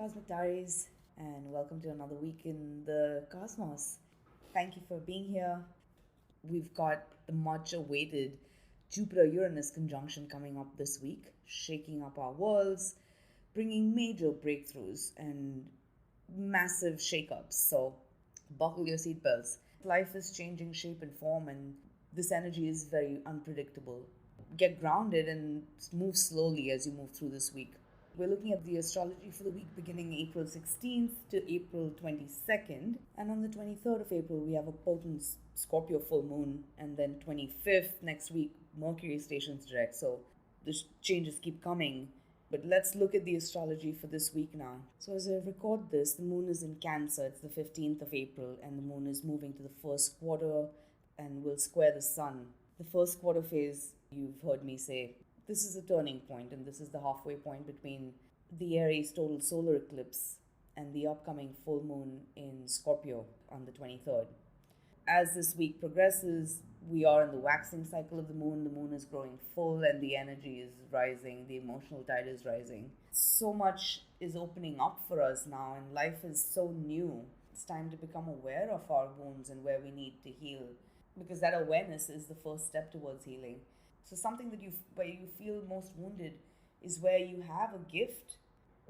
Cosmic Diaries, and welcome to another week in the cosmos. Thank you for being here. We've got the much awaited Jupiter Uranus conjunction coming up this week, shaking up our worlds, bringing major breakthroughs and massive shakeups. So, buckle your seatbelts. Life is changing shape and form, and this energy is very unpredictable. Get grounded and move slowly as you move through this week. We're looking at the astrology for the week beginning April 16th to April 22nd. And on the 23rd of April, we have a potent Scorpio full moon. And then 25th next week, Mercury stations direct. So the changes keep coming. But let's look at the astrology for this week now. So as I record this, the moon is in Cancer. It's the 15th of April. And the moon is moving to the first quarter and will square the sun. The first quarter phase, you've heard me say, this is a turning point, and this is the halfway point between the Aries total solar eclipse and the upcoming full moon in Scorpio on the 23rd. As this week progresses, we are in the waxing cycle of the moon. The moon is growing full and the energy is rising, the emotional tide is rising. So much is opening up for us now, and life is so new. It's time to become aware of our wounds and where we need to heal, because that awareness is the first step towards healing. So something where you feel most wounded is where you have a gift.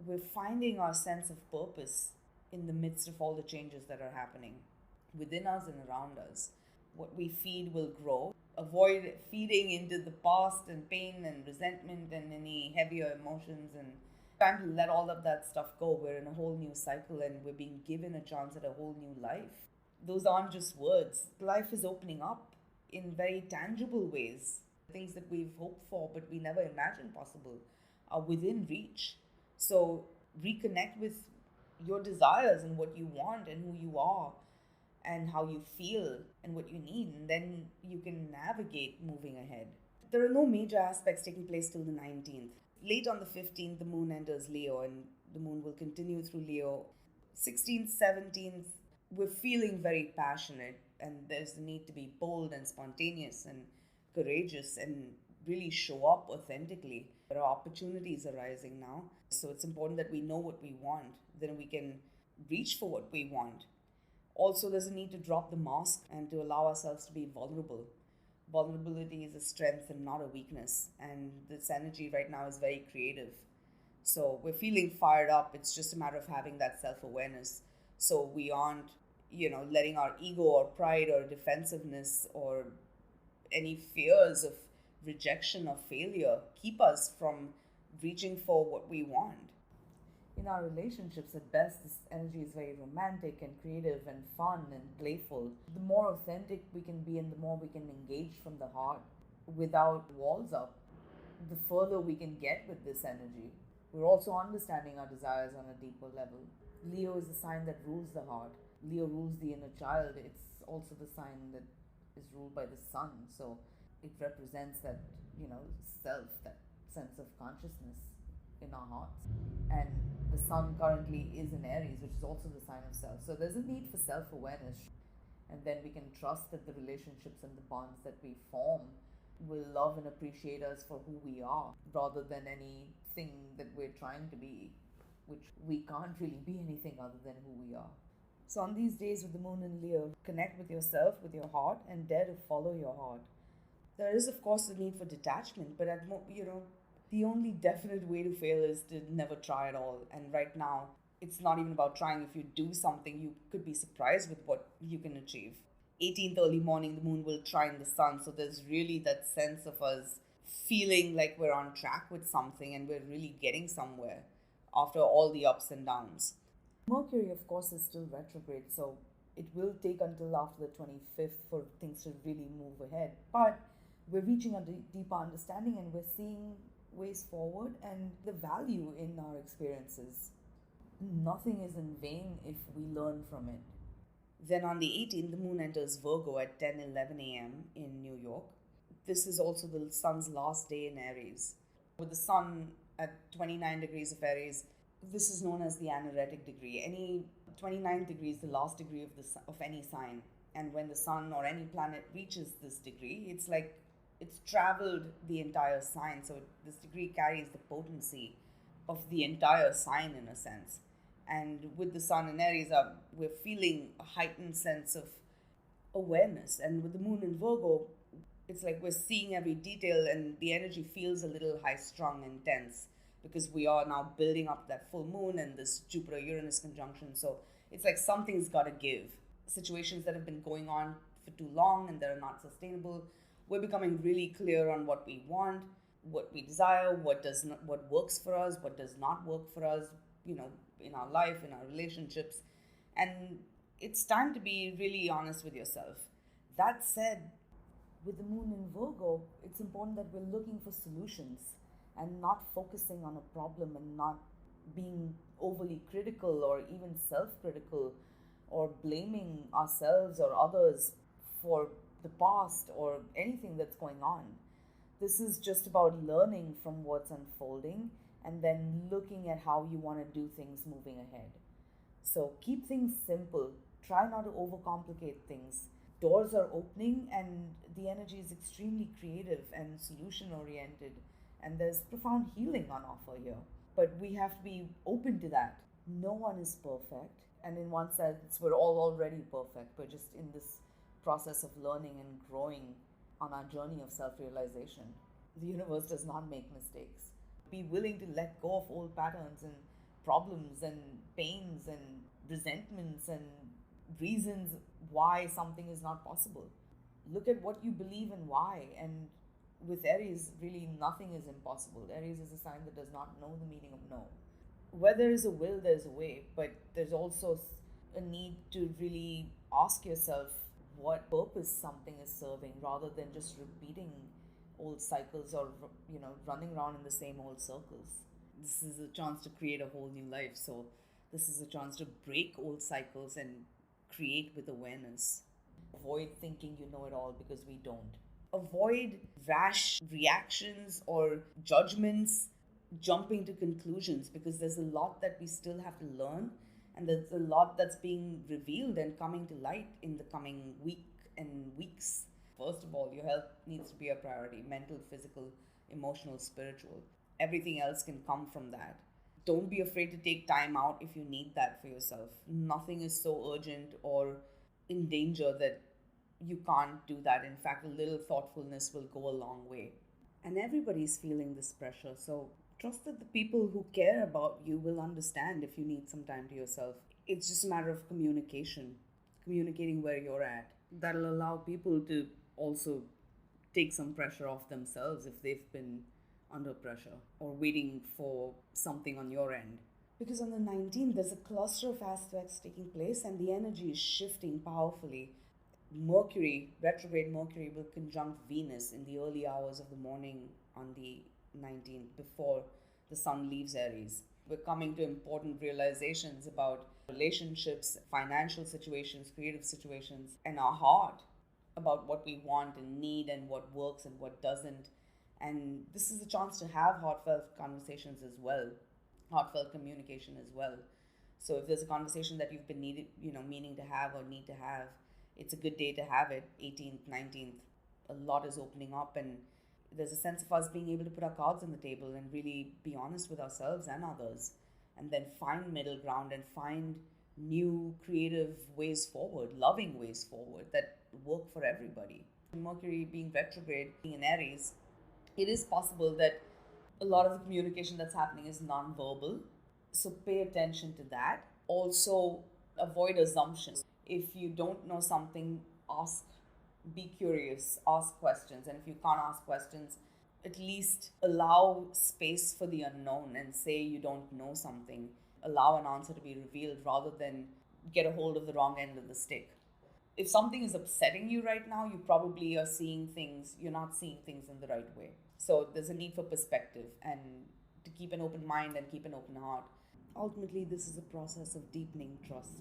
We're finding our sense of purpose in the midst of all the changes that are happening within us and around us. What we feed will grow. Avoid feeding into the past and pain and resentment and any heavier emotions, and time to let all of that stuff go. We're in a whole new cycle and we're being given a chance at a whole new life. Those aren't just words. Life is opening up in very tangible ways. Things that we've hoped for but we never imagined possible are within reach. So reconnect with your desires and what you want and who you are and how you feel and what you need, and then you can navigate moving ahead. There are no major aspects taking place till the 19th. Late on the 15th, the moon enters Leo, and the moon will continue through Leo. 16th, 17th, we're feeling very passionate, and there's the need to be bold and spontaneous and courageous and really show up authentically. There are opportunities arising now, so it's important that we know what we want, then we can reach for what we want. Also, there's a need to drop the mask and to allow ourselves to be vulnerable. Vulnerability is a strength and not a weakness, and this energy right now is very creative. So we're feeling fired up. It's just a matter of having that self-awareness, so we aren't letting our ego or pride or defensiveness or any fears of rejection or failure keep us from reaching for what we want. In our relationships, at best, this energy is very romantic and creative and fun and playful. The more authentic we can be and the more we can engage from the heart without walls up, the further we can get with this energy. We're also understanding our desires on a deeper level. Leo is the sign that rules the heart. Leo rules the inner child. It's also the sign that is ruled by the sun, so it represents that self, that sense of consciousness in our hearts. And the sun currently is in Aries, which is also the sign of self, so there's a need for self-awareness, and then we can trust that the relationships and the bonds that we form will love and appreciate us for who we are rather than anything that we're trying to be, which we can't really be anything other than who we are. So on these days with the moon in Leo, connect with yourself, with your heart, and dare to follow your heart. There is, of course, the need for detachment, but the only definite way to fail is to never try at all. And right now, it's not even about trying. If you do something, you could be surprised with what you can achieve. 18th early morning, the moon will trine the sun, so there's really that sense of us feeling like we're on track with something and we're really getting somewhere after all the ups and downs. Mercury, of course, is still retrograde, so it will take until after the 25th for things to really move ahead. But we're reaching a deeper understanding and we're seeing ways forward and the value in our experiences. Nothing is in vain if we learn from it. Then on the 18th, the moon enters Virgo at 10:11 a.m. in New York. This is also the sun's last day in Aries. With the sun at 29 degrees of Aries, this is known as the anaretic degree. Any 29 degrees, the last degree of any sign. And when the sun or any planet reaches this degree, it's like it's traveled the entire sign. So this degree carries the potency of the entire sign in a sense. And with the sun in Aries, we're feeling a heightened sense of awareness. And with the moon in Virgo, it's like we're seeing every detail, and the energy feels a little high strung and tense because we are now building up that full moon and this Jupiter Uranus conjunction. So it's like something's got to give. Situations that have been going on for too long and that are not sustainable, we're becoming really clear on what we want, what we desire, what works for us, what does not work for us, in our life, in our relationships. And it's time to be really honest with yourself. That said, with the moon in Virgo, it's important that we're looking for solutions and not focusing on a problem and not being overly critical or even self critical or blaming ourselves or others for the past or anything that's going on. This is just about learning from what's unfolding and then looking at how you want to do things moving ahead. So keep things simple. Try not to overcomplicate things. Doors are opening and the energy is extremely creative and solution oriented, and there's profound healing on offer here. But we have to be open to that. No one is perfect, and in one sense, we're all already perfect. We're just in this process of learning and growing on our journey of self realization. The universe does not make mistakes. Be willing to let go of old patterns and problems and pains and resentments and reasons why something is not possible. Look at what you believe and why. And with Aries, really nothing is impossible. Aries is a sign that does not know the meaning of no. Where there is a will, there's a way, but there's also a need to really ask yourself what purpose something is serving rather than just repeating old cycles or running around in the same old circles. This is a chance to create a whole new life. So this is a chance to break old cycles and create with awareness. Avoid thinking you know it all, because we don't. Avoid rash reactions or judgments, jumping to conclusions, because there's a lot that we still have to learn, and there's a lot that's being revealed and coming to light in the coming week and weeks. First of all, your health needs to be a priority: mental, physical, emotional, spiritual. Everything else can come from that. Don't be afraid to take time out if you need that for yourself. Nothing is so urgent or in danger that you can't do that. In fact, a little thoughtfulness will go a long way. And everybody's feeling this pressure. So trust that the people who care about you will understand if you need some time to yourself. It's just a matter of communicating where you're at. That'll allow people to also take some pressure off themselves if they've been under pressure or waiting for something on your end. Because on the 19th, there's a cluster of aspects taking place and the energy is shifting powerfully. Retrograde Mercury will conjunct Venus in the early hours of the morning on the 19th, before the sun leaves Aries. We're coming to important realizations about relationships, financial situations, creative situations, and our heart, about what we want and need and what works and what doesn't. And this is a chance to have heartfelt conversations as well, heartfelt communication as well. So if there's a conversation that you've been meaning to have or need to have, it's a good day to have it. 18th, 19th, a lot is opening up, and there's a sense of us being able to put our cards on the table and really be honest with ourselves and others, and then find middle ground and find new creative ways forward, loving ways forward that work for everybody. Mercury being retrograde, being in Aries, it is possible that a lot of the communication that's happening is non-verbal. So pay attention to that. Also, avoid assumptions. If you don't know something, ask, be curious, ask questions. And if you can't ask questions, at least allow space for the unknown and say you don't know something. Allow an answer to be revealed rather than get a hold of the wrong end of the stick. If something is upsetting you right now, you probably are seeing things, you're not seeing things in the right way. So there's a need for perspective and to keep an open mind and keep an open heart. Ultimately, this is a process of deepening trust.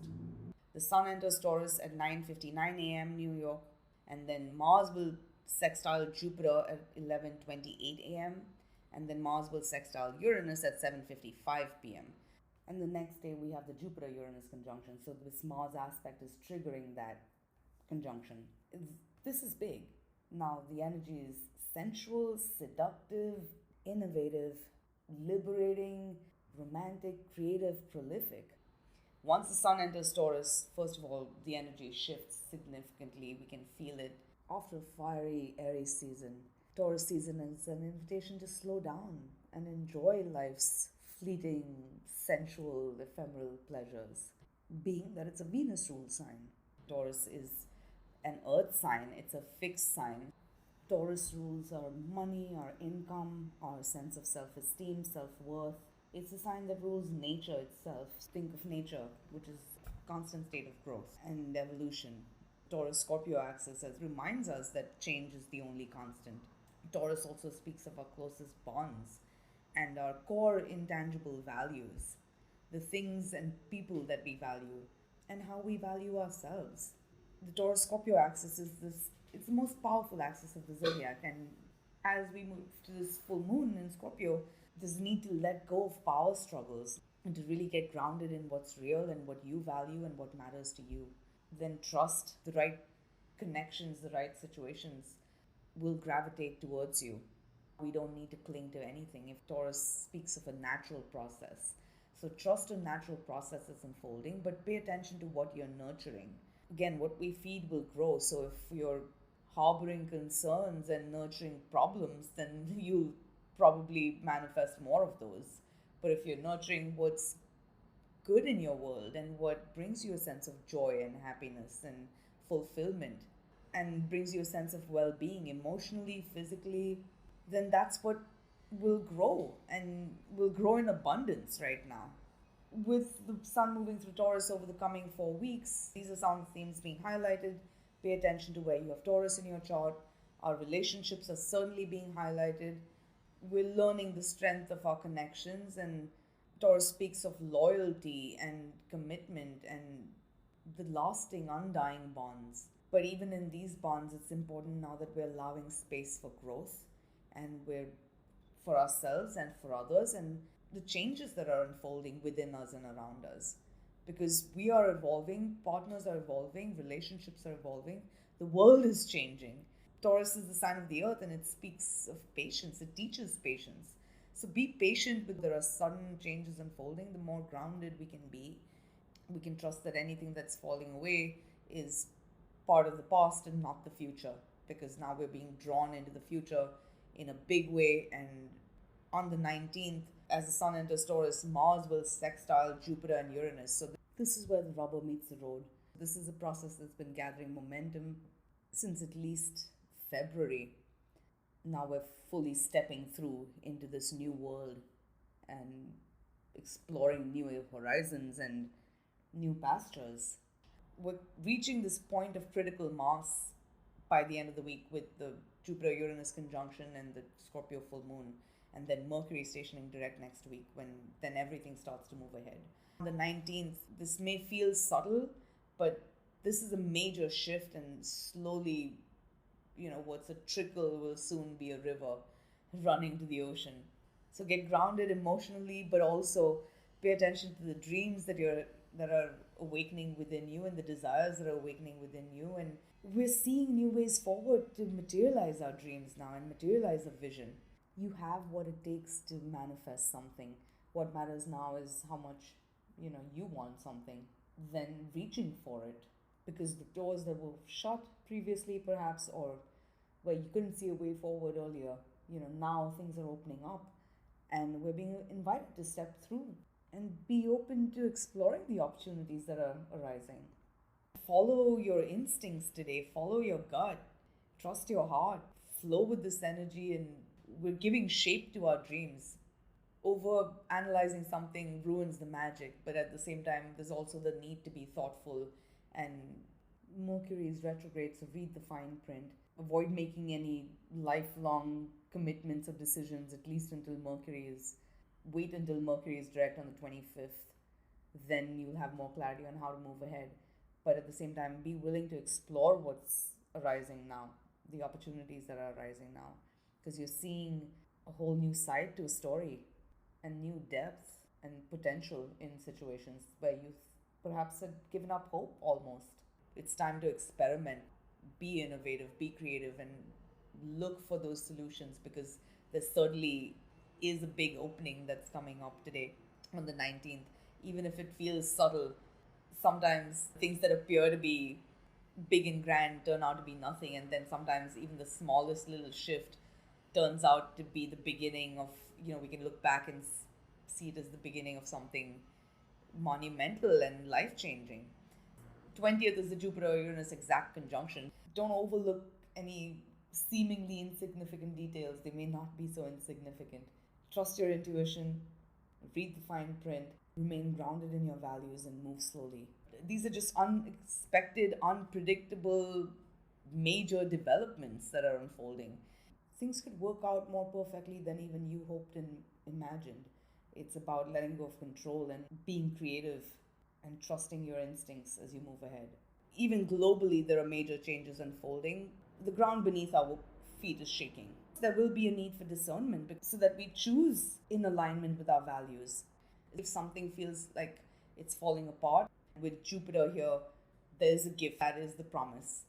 The sun enters Taurus at 9:59 a.m. New York, and then Mars will sextile Jupiter at 11:28 a.m. and then Mars will sextile Uranus at 7:55 p.m. And the next day we have the Jupiter-Uranus conjunction. So this Mars aspect is triggering that conjunction. This is big. Now the energy is sensual, seductive, innovative, liberating, romantic, creative, prolific. Once the sun enters Taurus, first of all, the energy shifts significantly. We can feel it. After a fiery Aries season, Taurus season is an invitation to slow down and enjoy life's fleeting, sensual, ephemeral pleasures. Being that it's a Venus rule sign, Taurus is an earth sign, it's a fixed sign. Taurus rules our money, our income, our sense of self esteem, self worth. It's a sign that rules nature itself. Think of nature, which is a constant state of growth and evolution. Taurus Scorpio axis reminds us that change is the only constant. Taurus also speaks of our closest bonds and our core intangible values, the things and people that we value, and how we value ourselves. The Taurus Scorpio axis is this, it's the most powerful axis of the zodiac, and as we move to this full moon in Scorpio, there's a need to let go of power struggles and to really get grounded in what's real and what you value and what matters to you. Then trust the right connections, the right situations will gravitate towards you. We don't need to cling to anything. If Taurus speaks of a natural process, so trust a natural process is unfolding, but pay attention to what you're nurturing. Again, what we feed will grow. So if you're harboring concerns and nurturing problems, then you'll probably manifest more of those. But if you're nurturing what's good in your world and what brings you a sense of joy and happiness and fulfillment and brings you a sense of well being emotionally, physically, then that's what will grow and will grow in abundance right now. With the sun moving through Taurus over the coming 4 weeks, these are some themes being highlighted. Pay attention to where you have Taurus in your chart. Our relationships are certainly being highlighted. We're learning the strength of our connections, and Taurus speaks of loyalty and commitment and the lasting, undying bonds. But even in these bonds, it's important now that we're allowing space for growth and we're for ourselves and for others, and the changes that are unfolding within us and around us. Because we are evolving, partners are evolving, relationships are evolving, the world is changing. Taurus is the sign of the earth and it speaks of patience, it teaches patience. So be patient when there are sudden changes unfolding. The more grounded we can be, we can trust that anything that's falling away is part of the past and not the future, because now we're being drawn into the future in a big way. And on the 19th, as the sun enters Taurus, Mars will sextile Jupiter and Uranus. So this is where the rubber meets the road. This is a process that's been gathering momentum since at least February. Now we're fully stepping through into this new world and exploring new horizons and new pastures. We're reaching this point of critical mass by the end of the week with the Jupiter Uranus conjunction and the Scorpio full moon, and then Mercury stationing direct next week, when then everything starts to move ahead. On the 19th, this may feel subtle, but this is a major shift, and slowly, what's a trickle will soon be a river running to the ocean. So get grounded emotionally, but also pay attention to the dreams that are awakening within you and the desires that are awakening within you. And we're seeing new ways forward to materialize our dreams now and materialize a vision. You have what it takes to manifest something. What matters now is how much, you want something, then reaching for it. Because the doors that were shut previously, perhaps, or where you couldn't see a way forward earlier, now things are opening up and we're being invited to step through and be open to exploring the opportunities that are arising. Follow your instincts today, follow your gut, trust your heart, flow with this energy, and we're giving shape to our dreams. Over analyzing something ruins the magic, but at the same time, there's also the need to be thoughtful. And Mercury is retrograde, so read the fine print. Avoid making any lifelong commitments or decisions, at least until wait until Mercury is direct on the 25th. Then you'll have more clarity on how to move ahead. But at the same time, be willing to explore what's arising now, the opportunities that are arising now, because you're seeing a whole new side to a story and new depth and potential in situations where you perhaps had given up hope almost. It's time to experiment, be innovative, be creative, and look for those solutions, because there certainly is a big opening that's coming up today on the 19th. Even if it feels subtle, sometimes things that appear to be big and grand turn out to be nothing, and then sometimes even the smallest little shift turns out to be the beginning of, we can look back and see it as the beginning of something monumental and life changing. 20th is the Jupiter Uranus exact conjunction. Don't overlook any seemingly insignificant details, they may not be so insignificant. Trust your intuition, read the fine print, remain grounded in your values, and move slowly. These are just unexpected, unpredictable, major developments that are unfolding. Things could work out more perfectly than even you hoped and imagined. It's about letting go of control and being creative and trusting your instincts as you move ahead. Even globally, there are major changes unfolding. The ground beneath our feet is shaking. There will be a need for discernment so that we choose in alignment with our values. If something feels like it's falling apart, with Jupiter here, there's a gift. That is the promise.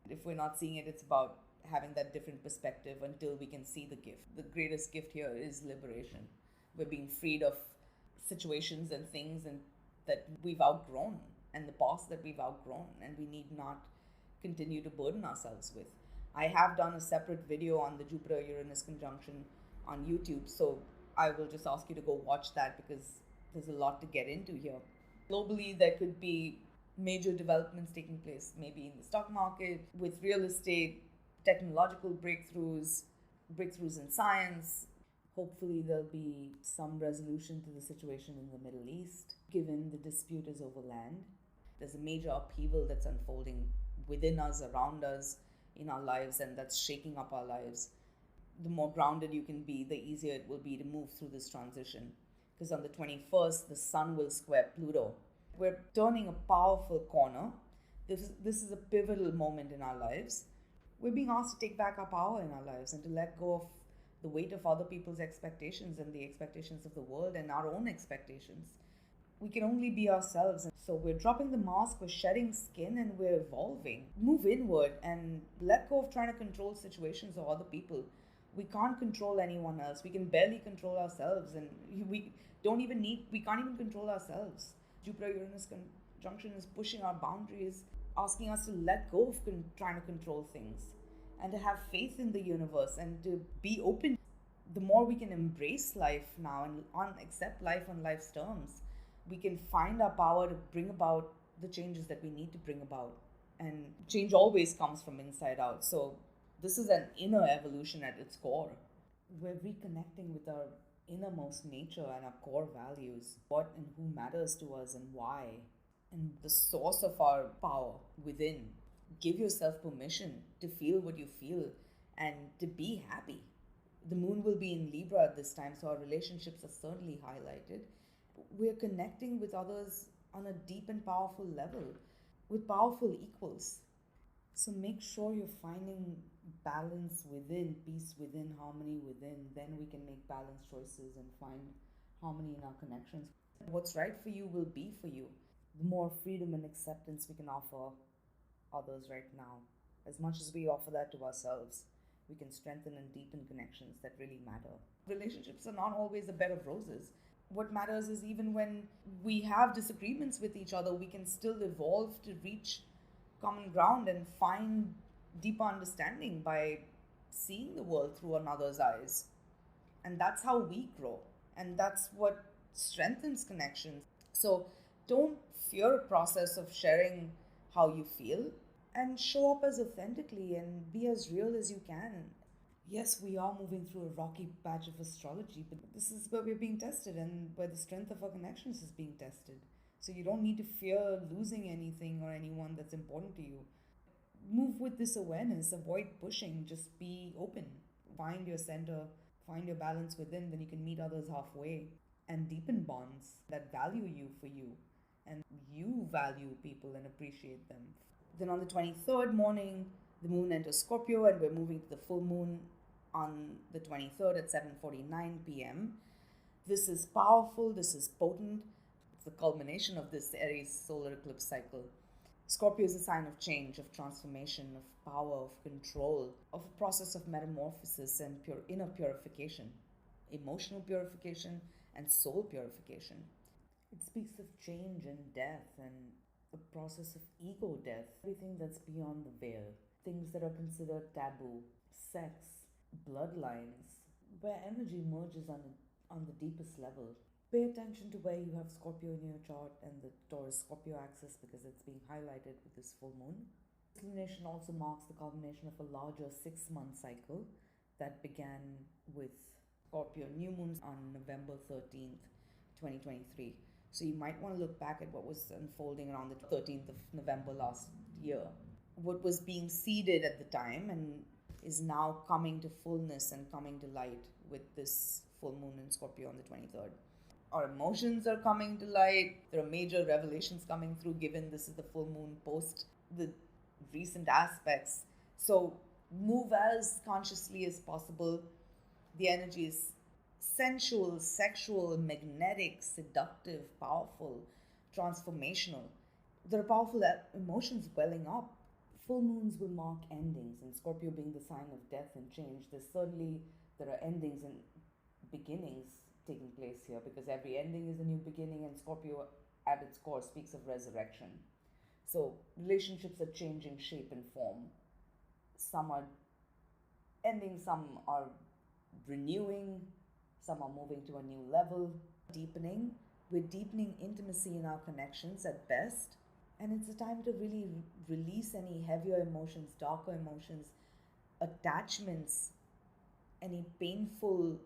If we're not seeing it, it's about having that different perspective until we can see the gift. The greatest gift here is liberation. We're being freed of situations and things and that we've outgrown, and the past that we've outgrown, and we need not continue to burden ourselves with. I have done a separate video on the Jupiter Uranus conjunction on YouTube, so I will just ask you to go watch that because there's a lot to get into here. Globally, there could be major developments taking place, maybe in the stock market, with real estate, technological breakthroughs in science. Hopefully there'll be some resolution to the situation in the Middle East, given the dispute is over land. There's a major upheaval that's unfolding within us, around us, in our lives, and that's shaking up our lives. The more grounded you can be, the easier it will be to move through this transition. Because on the 21st, the Sun will square Pluto. We're turning a powerful corner. This is a pivotal moment in our lives. We're being asked to take back our power in our lives and to let go of the weight of other people's expectations and the expectations of the world and our own expectations. We can only be ourselves. So we're dropping the mask, we're shedding skin, and we're evolving. Move inward and let go of trying to control situations or other people. We can't control anyone else. We can barely control ourselves, and we can't even control ourselves. Jupiter-Uranus conjunction is pushing our boundaries, asking us to let go of trying to control things and to have faith in the universe and to be open. The more we can embrace life now and accept life on life's terms, we can find our power to bring about the changes that we need to bring about. And change always comes from inside out. So this is an inner evolution at its core. We're reconnecting with our innermost nature and our core values, what and who matters to us and why, and the source of our power within. Give yourself permission to feel what you feel and to be happy. The moon will be in Libra at this time, so our relationships are certainly highlighted. We're connecting with others on a deep and powerful level, with powerful equals. So make sure you're finding balance within, peace within, harmony within. Then we can make balanced choices and find harmony in our connections. What's right for you will be for you. The more freedom and acceptance we can offer others right now, as much as we offer that to ourselves, we can strengthen and deepen connections that really matter. Relationships are not always a bed of roses. What matters is even when we have disagreements with each other, we can still evolve to reach common ground and find deeper understanding by seeing the world through another's eyes. And that's how we grow. And that's what strengthens connections. So don't fear a process of sharing how you feel, and show up as authentically and be as real as you can. Yes, we are moving through a rocky patch of astrology, but this is where we're being tested and where the strength of our connections is being tested. So you don't need to fear losing anything or anyone that's important to you. Move with this awareness, avoid pushing, just be open. Find your center, find your balance within, then you can meet others halfway and deepen bonds that value you for you and you value people and appreciate them. Then on the 23rd morning, the moon enters Scorpio and we're moving to the full moon on the 23rd at 7:49 p.m. This is powerful, this is potent. It's the culmination of this Aries solar eclipse cycle. Scorpio is a sign of change, of transformation, of power, of control, of a process of metamorphosis and inner purification, emotional purification and soul purification. It speaks of change and death and a process of ego death, everything that's beyond the veil, things that are considered taboo, sex, bloodlines, where energy merges on the deepest level. Pay attention to where you have Scorpio in your chart and the Taurus Scorpio axis because it's being highlighted with this full moon. This lumination also marks the culmination of a larger 6-month cycle that began with Scorpio new moons on November 13th, 2023. So you might want to look back at what was unfolding around the 13th of November last year. What was being seeded at the time and is now coming to fullness and coming to light with this full moon in Scorpio on the 23rd. Our emotions are coming to light. There are major revelations coming through, given this is the full moon post the recent aspects. So move as consciously as possible. The energy is sensual, sexual, magnetic, seductive, powerful, transformational. There are powerful emotions welling up. Full moons will mark endings, and Scorpio being the sign of death and change, there are endings and beginnings taking place here, because every ending is a new beginning, and Scorpio at its core speaks of resurrection. So relationships are changing shape and form. Some are ending, some are renewing, some are moving to a new level, deepening. We're deepening intimacy in our connections at best. And it's a time to really release any heavier emotions, darker emotions, attachments, any painful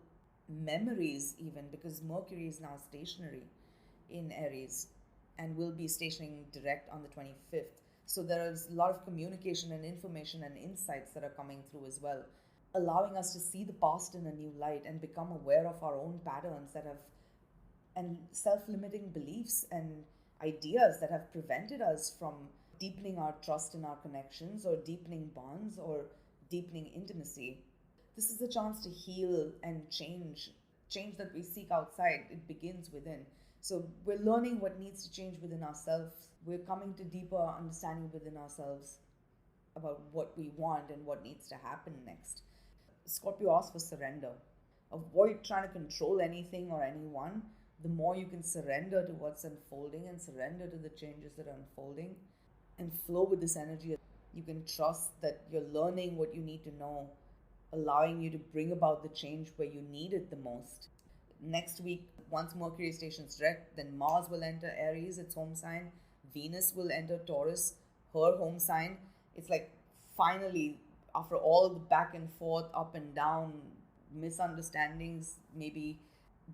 memories, even because Mercury is now stationary in Aries and will be stationing direct on the 25th. So there is a lot of communication and information and insights that are coming through as well, allowing us to see the past in a new light and become aware of our own patterns and self-limiting beliefs and ideas that have prevented us from deepening our trust in our connections or deepening bonds or deepening intimacy. This is a chance to heal and change that we seek outside. It begins within. So we're learning what needs to change within ourselves. We're coming to deeper understanding within ourselves about what we want and what needs to happen next. Scorpio asks for surrender. Avoid trying to control anything or anyone. The more you can surrender to what's unfolding and surrender to the changes that are unfolding and flow with this energy, you can trust that you're learning what you need to know, allowing you to bring about the change where you need it the most. Next week, once Mercury stations direct, then Mars will enter Aries, its home sign. Venus will enter Taurus, her home sign. It's like finally, after all the back and forth, up and down, misunderstandings, maybe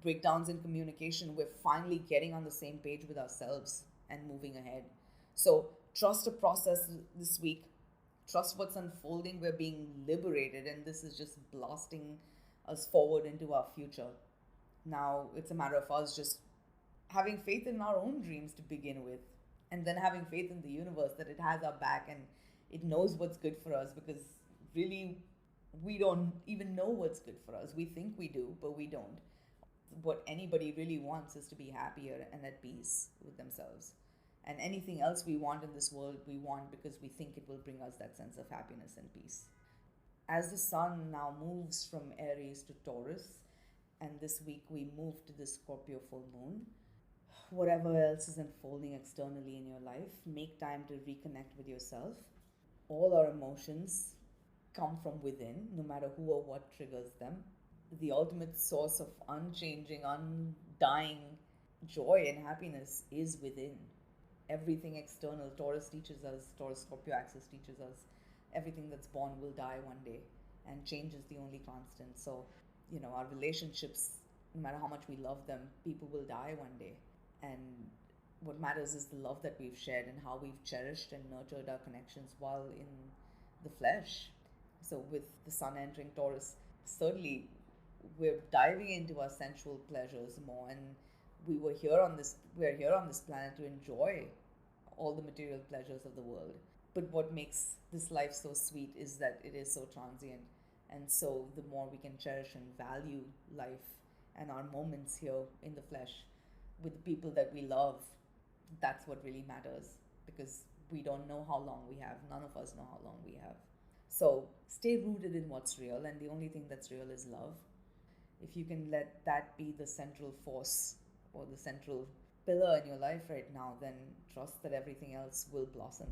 breakdowns in communication, we're finally getting on the same page with ourselves and moving ahead. So trust the process this week. Trust what's unfolding. We're being liberated, and this is just blasting us forward into our future. Now it's a matter of us just having faith in our own dreams to begin with, and then having faith in the universe that it has our back and it knows what's good for us, because really we don't even know what's good for us. We think we do, but we don't. What anybody really wants is to be happier and at peace with themselves. And anything else we want in this world, we want because we think it will bring us that sense of happiness and peace. As the sun now moves from Aries to Taurus, and this week we move to the Scorpio full moon, whatever else is unfolding externally in your life, make time to reconnect with yourself. All our emotions come from within, no matter who or what triggers them. The ultimate source of unchanging, undying joy and happiness is within. Everything external, Taurus Scorpio axis teaches us, everything that's born will die one day, and change is the only constant. So, our relationships, no matter how much we love them, people will die one day. And what matters is the love that we've shared and how we've cherished and nurtured our connections while in the flesh. So with the sun entering Taurus, certainly we're diving into our sensual pleasures more, and we're here on this planet to enjoy all the material pleasures of the world. But what makes this life so sweet is that it is so transient. And so the more we can cherish and value life and our moments here in the flesh with the people that we love, that's what really matters, because we don't know how long we have. None of us know how long we have. So stay rooted in what's real, and the only thing that's real is love. If you can let that be the central force or the central pillar in your life right now, then trust that everything else will blossom,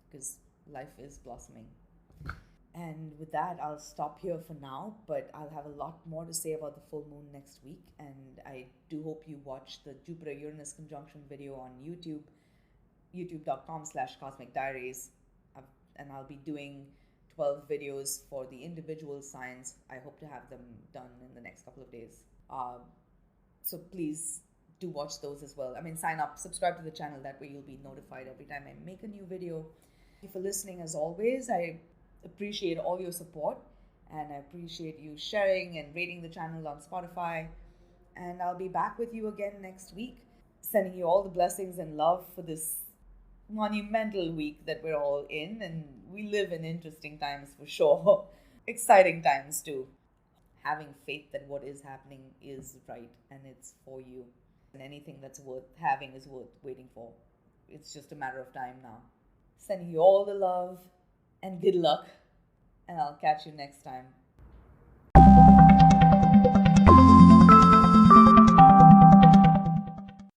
because life is blossoming. And with that, I'll stop here for now, but I'll have a lot more to say about the full moon next week. And I do hope you watch the Jupiter Uranus conjunction video on YouTube, youtube.com/cosmic diaries. And I'll be doing 12 videos for the individual signs. I hope to have them done in the next couple of days. So please do watch those as well. I mean, sign up, subscribe to the channel. That way you'll be notified every time I make a new video. Thank you for listening as always. I appreciate all your support, and I appreciate you sharing and rating the channel on Spotify. And I'll be back with you again next week, sending you all the blessings and love for this monumental week that we're all in. And we live in interesting times for sure. Exciting times too. Having faith that what is happening is right and it's for you. And anything that's worth having is worth waiting for. It's just a matter of time now. Sending you all the love and good luck. And I'll catch you next time.